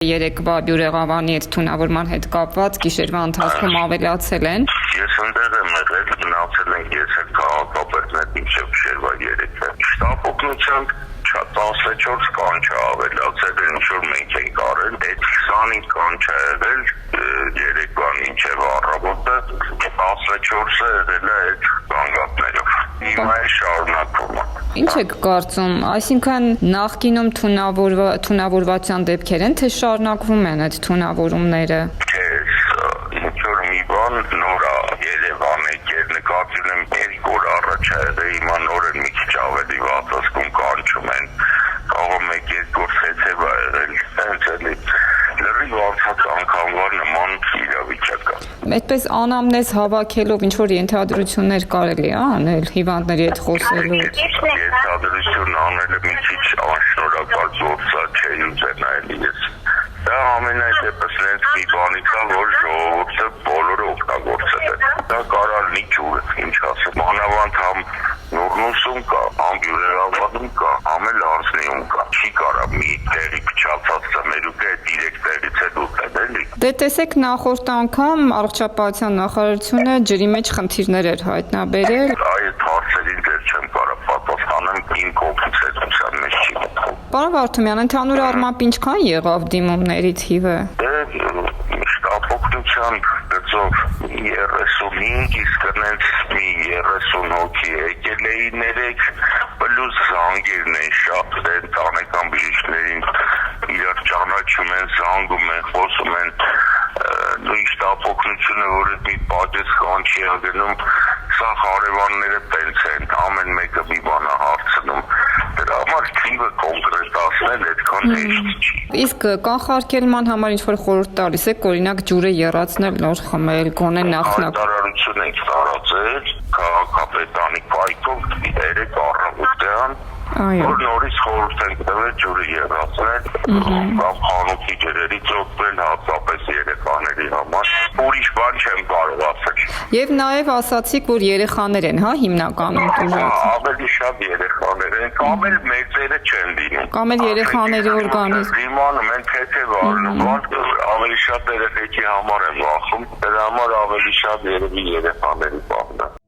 Երեկվա բյուրեղավանի այդ թունավորման հետ կապված գիշերվա ընթացքում ավելացել են։ Ես ընդեղ եմ եղել, գնացել ենք ես հետ քաղաքապետներ մինչև գիշերվա 3-ը։ Շտապ օգնությամբ 14 կանչ է ավելացել, ինչ որ մենք ենք արել, այդ 25 կանչ է եղել երեկվան մինչև առավոտը, 14-ը եղել է այդ գանգատներով։ Հիմա է շարունակվում։ Ինչ եք կարծում, այսինքն նախկինում թունավորվածության դեպքեր են, թե շարունակվում են այդ թունավորումները։ Ինչ որ մի բան նոր է Երևան եկել, նկատի ունեմ 2 օր առաջ է եղել, հիմա նոր են մի քիչ ավելի վատասկում կանչում են, կարող 1-2 օր սեցև է եղել, հենց էլի լրիվ անցած անգամվա նման իրավիճակ է։ Այդպես անամնեզ հավաքելով ինչ որ ենթադրություններ կարելի է անել հիվանդների հետ խոսելու։ Ենթադրություն անելը մի քիչ անշնորհակալ գործ է, չէի ուզենայել ես։ Դա ամենայն դեպս նենց մի բանից է, որ ժողովուրդը բոլորը օգտագործել են։ Դա կարալնի ջուրը, ինչ ասեմ, մանավանդ համ Նորնուսում կա, համ բյուրեղավանում կա, համ էլ Անձնիում կա։ Չի կարա մի տեղի փչացած ծմերուկը դիրեկտ տեղից է դուտել, էլի։ Դե տեսեք նախորդ անգամ առողջապահության նախարարությունը ջրի մեջ խնդիրներ էր հայտնաբերել։ Այդ հարցերին դեռ չեմ կարող պատասխանել, իմ կողմից հետության մեջ չի մտնում։ Պարոն Վարդումյան, ընդհանուր առմամբ ինչքան եղավ դիմումների թիվը։ Շտապօգնության գծով 35, իսկ նենց մի 30 հոգի եկել էին 3, պլյուս զանգերն են շատ, ընտանեկան բժիշկներին իրար ճանաչում են, զանգում են, խոսում են, նույն շտապօգնությունը, որ այդ մի պատես կանչի է գնում, սա հարևանները պենց են, ամեն մեկը մի բան է հարցնում, դրա համար թիվը կոնկրետացնել այդքան հեշտ չի։ Իսկ կանխարգելման համար ինչ-որ խորհուրդ տալիս եք, օրինակ ջուրը եռացնել, նոր խմել, գոնե նախնակ։ Հայտարարություն ենք տարածել քաղաքապետարանի կայքով 3 առավոտյան, որ նորից խորհուրդ ենք տվել ջուրը եռացնել, կամ խանութի ջրերից օգտվել հատկապես երեխաների համար։ Ուրիշ բան չեմ կարող ասել։ Եւ նաեւ ասացիք, որ երեխաներ են, հա, հիմնականում տուժած։ Ավելի շատ երեխաներ են, կամ էլ մեծերը չեն լինում։ Կամ էլ երեխաների օրգանիզմ։ Դիմանում են թեթև առնում, ավելի շատ երեխեքի համար են վախում, դրա համար ավելի շատ երևի երեխաների բախն է։